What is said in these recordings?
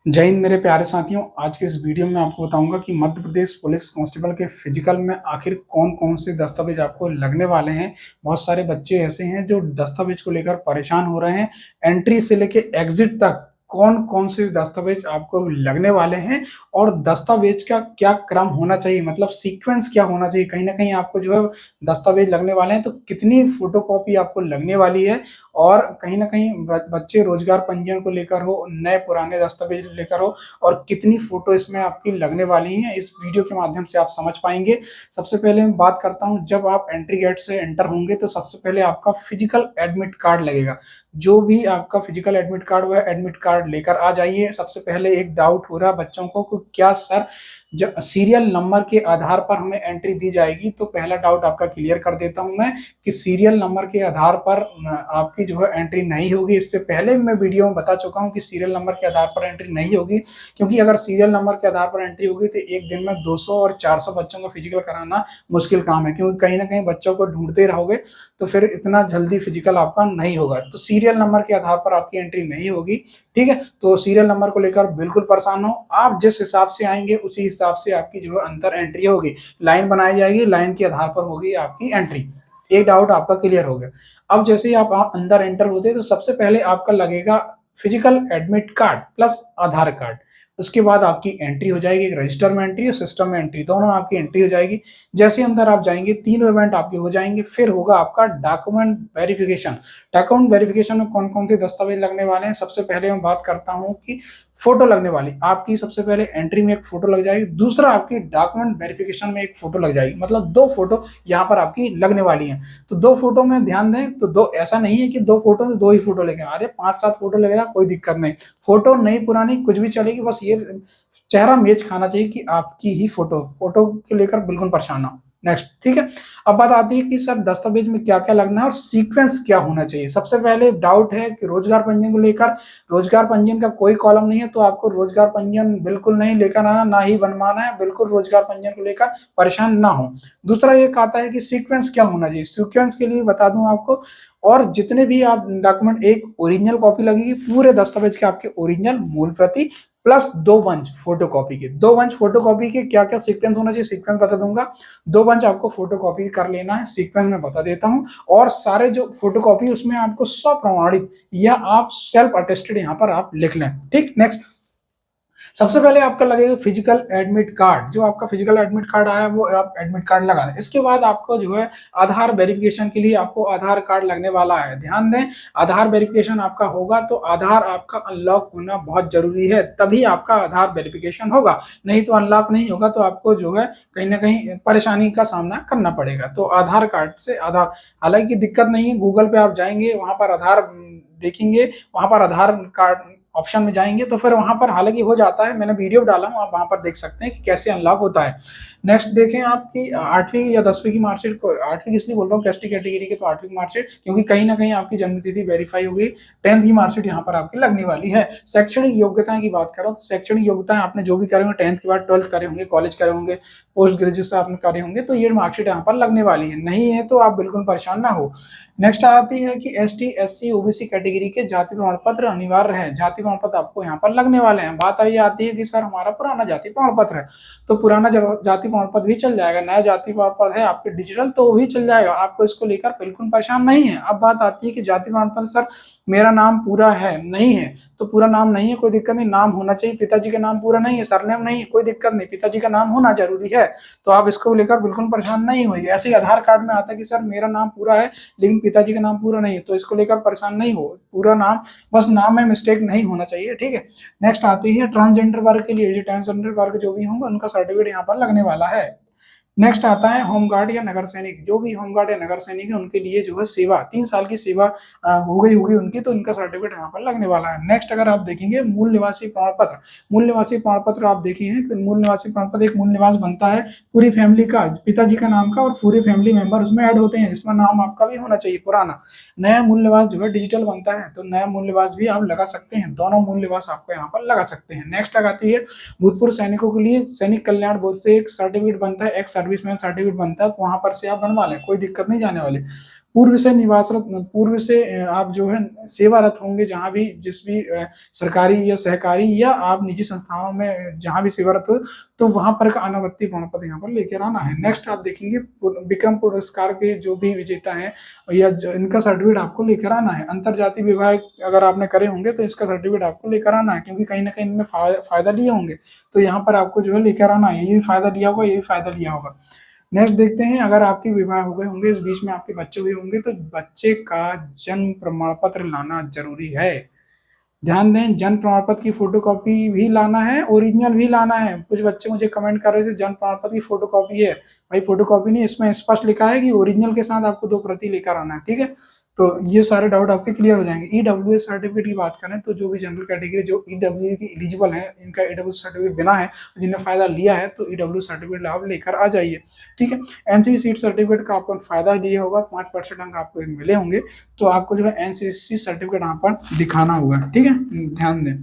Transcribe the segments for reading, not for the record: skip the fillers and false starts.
जय हिंद मेरे प्यारे साथियों। आज के इस वीडियो में आपको बताऊंगा कि मध्य प्रदेश पुलिस कांस्टेबल के फिजिकल में आखिर कौन कौन से दस्तावेज आपको लगने वाले हैं। बहुत सारे बच्चे ऐसे हैं जो दस्तावेज को लेकर परेशान हो रहे हैं। एंट्री से लेके एग्जिट तक कौन कौन से दस्तावेज आपको लगने वाले हैं और दस्तावेज का क्या क्रम होना चाहिए, मतलब सीक्वेंस क्या होना चाहिए। कहीं ना कहीं आपको जो है दस्तावेज लगने वाले हैं तो कितनी फोटोकॉपी आपको लगने वाली है, और कहीं ना कहीं बच्चे रोजगार पंजीयन को लेकर हो, नए पुराने दस्तावेज लेकर हो, और कितनी फोटो इसमें आपकी लगने वाली है, इस वीडियो के माध्यम से आप समझ पाएंगे। सबसे पहले मैं बात करता हूं, जब आप एंट्री गेट से एंटर होंगे तो सबसे पहले आपका फिजिकल एडमिट कार्ड लगेगा। जो भी आपका फिजिकल एडमिट कार्ड हुआ है, एडमिट कार्ड लेकर आ जाइए। सबसे पहले एक डाउट हो रहा है बच्चों को कि क्या सर जब सीरियल नंबर के आधार पर हमें एंट्री दी जाएगी, तो पहला डाउट आपका क्लियर कर देता हूं मैं कि सीरियल नंबर के आधार पर आपकी जो है एंट्री नहीं होगी। इससे पहले भी मैं वीडियो में बता चुका हूं कि सीरियल नंबर के आधार पर एंट्री नहीं होगी, क्योंकि अगर सीरियल नंबर के आधार पर एंट्री होगी तो एक दिन में 200 और 400 बच्चों का फिजिकल कराना मुश्किल काम है, क्योंकि कहीं ना कहीं बच्चों को ढूंढते रहोगे तो फिर इतना जल्दी फिजिकल आपका नहीं होगा। तो सीरियल नंबर के आधार पर आपकी एंट्री नहीं होगी, ठीक है। तो सीरियल नंबर को लेकर बिल्कुल परेशान हो, आप जिस हिसाब से आएंगे उसी हिसाब से आपकी जो है अंदर एंट्री होगी, लाइन बनाई जाएगी, लाइन के आधार पर होगी आपकी एंट्री। एक डाउट आपका क्लियर हो गया। अब जैसे ही आप अंदर एंटर होते हैं तो सबसे पहले आपका लगेगा फिजिकल एडमिट कार्ड प्लस आधार कार्ड। उसके बाद आपकी एंट्री हो जाएगी, एक रजिस्टर में एंट्री और सिस्टम में एंट्री, दोनों आपकी एंट्री हो जाएगी। जैसे अंदर आप जाएंगे तीनों इवेंट आपके हो जाएंगे। फिर होगा आपका डॉक्यूमेंट वेरिफिकेशन। डॉक्यूमेंट वेरिफिकेशन में कौन कौन से दस्तावेज लगने वाले हैं, सबसे पहले मैं बात करता हूं कि फोटो लगने वाली आपकी। सबसे पहले एंट्री में एक फोटो लग जाएगी, दूसरा आपकी डॉक्यूमेंट वेरिफिकेशन में एक फोटो लग जाएगी, मतलब दो फोटो यहाँ पर आपकी लगने वाली हैं। तो दो फोटो में ध्यान दें, तो दो ऐसा नहीं है कि दो फोटो तो दो ही फोटो लेंगे, अरे 5-7 फोटो लगेगा, कोई दिक्कत नहीं। फोटो नई पुरानी कुछ भी चलेगी, बस ये चेहरा मैच खाना चाहिए कि आपकी ही फोटो। फोटो के लेकर बिल्कुल परेशान ना हो। नेक्स्ट, ठीक है। अब बात आती है कि सर दस्तावेज में क्या क्या लगना है और सीक्वेंस क्या होना चाहिए। सबसे पहले डाउट है कि रोजगार पंजीयन को लेकर, रोजगार पंजीयन का कोई कॉलम नहीं है, तो आपको रोजगार पंजीयन बिल्कुल नहीं लेकर आना, ना ही बनवाना है। बिल्कुल रोजगार पंजीयन को लेकर परेशान ना हो। दूसरा एक आता है कि सीक्वेंस क्या होना चाहिए। सीक्वेंस के लिए बता दूं आपको, और जितने भी आप डॉक्यूमेंट, एक ओरिजिनल कॉपी लगेगी पूरे दस्तावेज के, आपके ओरिजिनल मूल प्रति प्लस 2 बंच फोटोकॉपी के। 2 बंच फोटोकॉपी के क्या क्या सीक्वेंस होना चाहिए, सीक्वेंस बता दूंगा। 2 बंच आपको फोटोकॉपी कर लेना है, सीक्वेंस में बता देता हूं। और सारे जो फोटोकॉपी उसमें आपको स्वप्रमाणित या आप सेल्फ अटेस्टेड यहाँ पर आप लिख लें, ठीक। नेक्स्ट, सबसे पहले आपका लगेगा फिजिकल एडमिट कार्ड। जो आपका फिजिकल एडमिट कार्ड आया वो आप एडमिट कार्ड लगा लें। इसके बाद आपको जो है आधार वेरिफिकेशन के लिए आपको आधार कार्ड लगने वाला है। ध्यान दें, आधार वेरिफिकेशन आपका होगा तो आधार आपका अनलॉक होना बहुत जरूरी है, तभी आपका आधार वेरिफिकेशन होगा। नहीं तो अनलॉक नहीं होगा तो आपको जो है कहीं ना कहीं परेशानी का सामना करना पड़ेगा। तो आधार कार्ड से आधार, हालांकि दिक्कत नहीं है, गूगल पे आप जाएंगे, वहां पर आधार देखेंगे, वहां पर आधार कार्ड ऑप्शन में जाएंगे तो फिर वहां पर हालांकि हो जाता है, मैंने वीडियो डाला हूं, आप वहां पर देख सकते हैं कि कैसे अनलॉक होता है। नेक्स्ट देखें, आपकी 8वीं या 10वीं की मार्कशीट को, 8वीं इसलिए बोल रहा हूँ कैस्टी कैटेगरी के, तो 8वीं की मार्कशीट, क्योंकि कहीं ना कहीं आपकी जन्म तिथि वेरीफाई हो गई। 10th की मार्कशीट यहाँ पर आपकी लगने वाली है। शैक्षणिक योग्यताएं की बात करो तो शैक्षणिक योग्यताएं आपने जो भी करे होंगे, 10th के बाद 12th करे होंगे, कॉलेज करे होंगे, पोस्ट ग्रेजुएशन आपने करे होंगे, तो ये मार्कशीट यहाँ पर लगने वाली है। नहीं है तो आप बिल्कुल परेशान ना हो। नेक्स्ट आती है कि एसटी, एससी, ओबीसी कैटेगरी के जाति प्रमाण पत्र अनिवार्य है। जाति प्रमाण पत्र आपको यहाँ पर लगने वाले हैं। बात आई आती है कि सर हमारा पुराना जाति प्रमाण पत्र है, तो पुराना जाति प्रमाण पत्र भी चल जाएगा। नया जाति प्रमाण पत्र है आपके डिजिटल, तो वो भी चल जाएगा, आपको इसको लेकर बिल्कुल परेशान नहीं है। अब बात आती है कि जाति प्रमाण पत्र सर मेरा नाम पूरा है, नहीं है, तो पूरा नाम नहीं है, कोई दिक्कत नहीं, नाम होना चाहिए। पिताजी का नाम पूरा नहीं है, सरनेम नहीं है, कोई दिक्कत नहीं, पिताजी का नाम होना जरूरी है, तो आप इसको लेकर बिल्कुल परेशान नहीं होइए। ऐसे ही आधार कार्ड में आता है कि सर मेरा नाम पूरा है लेकिन पिताजी का नाम पूरा नहीं है, तो इसको लेकर परेशान नहीं हो, पूरा नाम, बस नाम में मिस्टेक नहीं होना चाहिए, ठीक है। नेक्स्ट आती है ट्रांसजेंडर वर्ग के लिए, जो ट्रांसजेंडर वर्ग जो भी होंगे उनका सर्टिफिकेट यहाँ पर लगने वाला है। नेक्स्ट आता है होमगार्ड या नगर सैनिक। जो भी होमगार्ड या नगर सैनिक है उनके लिए जो है सेवा, 3 साल की सेवा हो गई होगी उनकी, तो इनका सर्टिफिकेट यहाँ पर लगने वाला है। नेक्स्ट अगर आप देखेंगे मूल निवासी प्रमाण पत्र, मूल निवासी प्रमाण पत्र आप देखे हैं तो मूल निवासी प्रमाण पत्र, एक मूल निवास बनता है पूरी फैमिली का, पिताजी का नाम का, और पूरे फैमिली मेंबर उसमें ऐड होते हैं, इसमें नाम आपका भी होना चाहिए पुराना। नया मूल निवास जो है डिजिटल बनता है, तो नया मूल निवास भी आप लगा सकते हैं, दोनों मूल निवास आपको यहाँ पर लगा सकते हैं। नेक्स्ट आती है भूतपूर्व सैनिकों के लिए सैनिक कल्याण बोर्ड से एक सर्टिफिकेट बनता है, एक सर्विसमैन सर्टिफिकेट बनता है, तो वहां पर से आप बनवा लें, कोई दिक्कत नहीं जाने वाली। पूर्व से आप जो है सेवारत होंगे, जहाँ भी जिस भी सरकारी या सहकारी या आप निजी संस्थाओं में जहाँ भी सेवारत हो, तो वहाँ पर का अनापत्ति प्रमाण पत्र यहाँ पर लेकर आना है। नेक्स्ट आप देखेंगे विक्रम पुरस्कार के जो भी विजेता हैं या जो इनका सर्टिफिकेट आपको लेकर आना है। अंतरजातीय विवाह अगर आपने करे होंगे तो इसका सर्टिफिकेट आपको लेकर आना है, क्योंकि कहीं ना कहीं इनमें फायदा लिए होंगे, तो यहाँ पर आपको जो है लेकर आना है। ये भी फायदा लिया होगा, ये भी फायदा लिया होगा। नेक्स्ट देखते हैं, अगर आपके विवाह हो गए होंगे, इस बीच में आपके बच्चे हुए होंगे, तो बच्चे का जन्म प्रमाण पत्र लाना जरूरी है। ध्यान दें, जन्म प्रमाण पत्र की फोटोकॉपी भी लाना है, ओरिजिनल भी लाना है। कुछ बच्चे मुझे कमेंट कर रहे थे जन्म प्रमाण पत्र की फोटोकॉपी है, भाई फोटोकॉपी नहीं, इसमें स्पष्ट लिखा है कि ओरिजिनल के साथ आपको 2 प्रति लेकर आना है, ठीक है। तो ये सारे डाउट आपके क्लियर हो जाएंगे। ईडब्ल्यूएस सर्टिफिकेट की बात करें तो जो भी जनरल कैटेगरी जो ईडब्ल्यू की एलिजिबल है, इनका ईडब्ल्यू सर्टिफिकेट बिना है, जिन्हें फायदा लिया है, तो ईडब्ल्यू सर्टिफिकेट आप लेकर आ जाइए, ठीक है। एनसीसी सीट सर्टिफिकेट का आपको फायदा लिया होगा, 5% अंक आपको मिले होंगे, तो आपको जो है एनसीसी सर्टिफिकेट यहाँ पर दिखाना होगा, ठीक है, ध्यान दें।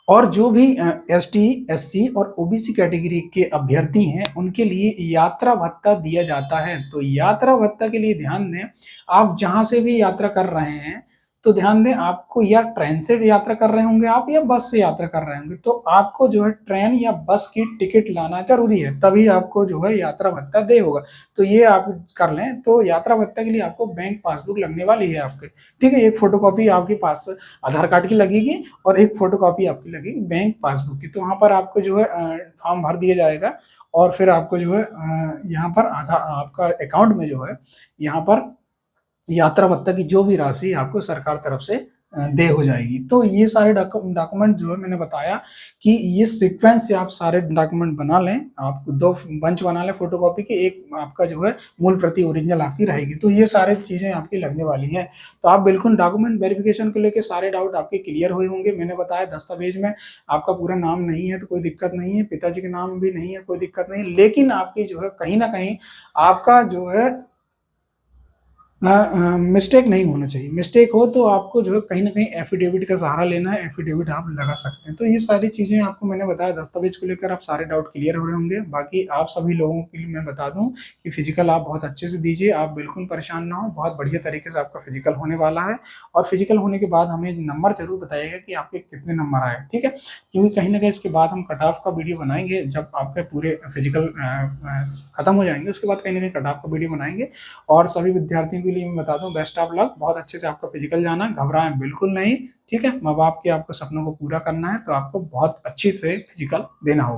और जो भी एसटी, एससी और ओबीसी कैटेगरी के अभ्यर्थी हैं, उनके लिए यात्रा भत्ता दिया जाता है। तो यात्रा भत्ता के लिए ध्यान दें, आप जहां से भी यात्रा कर रहे हैं, तो ध्यान दें, आपको या ट्रेन से यात्रा कर रहे होंगे आप, या बस से यात्रा कर रहे होंगे, तो आपको जो है ट्रेन या बस की टिकट लाना जरूरी है, तभी आपको जो है यात्रा भत्ता दे होगा। तो ये आप कर लें। तो यात्रा भत्ता के लिए आपको बैंक पासबुक लगने वाली है आपके, ठीक है। एक फोटोकॉपी आपके पास आधार कार्ड की लगेगी और एक फोटोकॉपी आपकी लगेगी बैंक पासबुक की। तो वहाँ पर आपको जो है फॉर्म भर दिया जाएगा, और फिर आपको जो है यहाँ पर आपका अकाउंट में जो है यहाँ पर यात्रा भत्ता की जो भी राशि आपको सरकार तरफ से दे हो जाएगी। तो ये सारे डॉक्यूमेंट जो है मैंने बताया कि ये सीक्वेंस से आप सारे डॉक्यूमेंट बना लें। आप 2 बंच बना लें फोटोकॉपी के, एक आपका जो है मूल प्रति ओरिजिनल आपकी रहेगी। तो ये सारी चीजें आपकी लगने वाली हैं। तो आप बिल्कुल डॉक्यूमेंट वेरिफिकेशन को लेकर सारे डाउट आपके क्लियर हुए होंगे। मैंने बताया दस्तावेज में आपका पूरा नाम नहीं है तो कोई दिक्कत नहीं है, पिताजी के नाम भी नहीं है कोई दिक्कत नहीं, लेकिन आपकी जो है कहीं ना कहीं आपका जो है मिस्टेक नहीं होना चाहिए। मिस्टेक हो तो आपको जो है कहीं ना कहीं एफिडेविट का सहारा लेना है, एफिडेविट आप लगा सकते हैं। तो ये सारी चीजें आपको मैंने बताया, दस्तावेज को लेकर आप सारे डाउट क्लियर हो रहे होंगे। बाकी आप सभी लोगों के लिए मैं बता दूं कि फिजिकल आप बहुत अच्छे से दीजिए, आप बिल्कुल परेशान ना हो, बहुत बढ़िया तरीके से आपका फिजिकल होने वाला है। और फिजिकल होने के बाद हमें नंबर जरूर बताइएगा कि आपके कितने नंबर आए, ठीक है, क्योंकि कहीं ना कहीं इसके बाद हम कट ऑफ का वीडियो बनाएंगे। जब आपके पूरे फिजिकल खत्म हो जाएंगे, उसके बाद कहीं ना कहीं कट ऑफ का वीडियो बनाएंगे। और सभी विद्यार्थियों के लिए मैं बता दूं, बेस्ट ऑफ लक, बहुत अच्छे से आपका फिजिकल जाना, घबराएं बिल्कुल नहीं, ठीक है। माँ बाप के आपको सपनों को पूरा करना है, तो आपको बहुत अच्छी से फिजिकल देना होगा।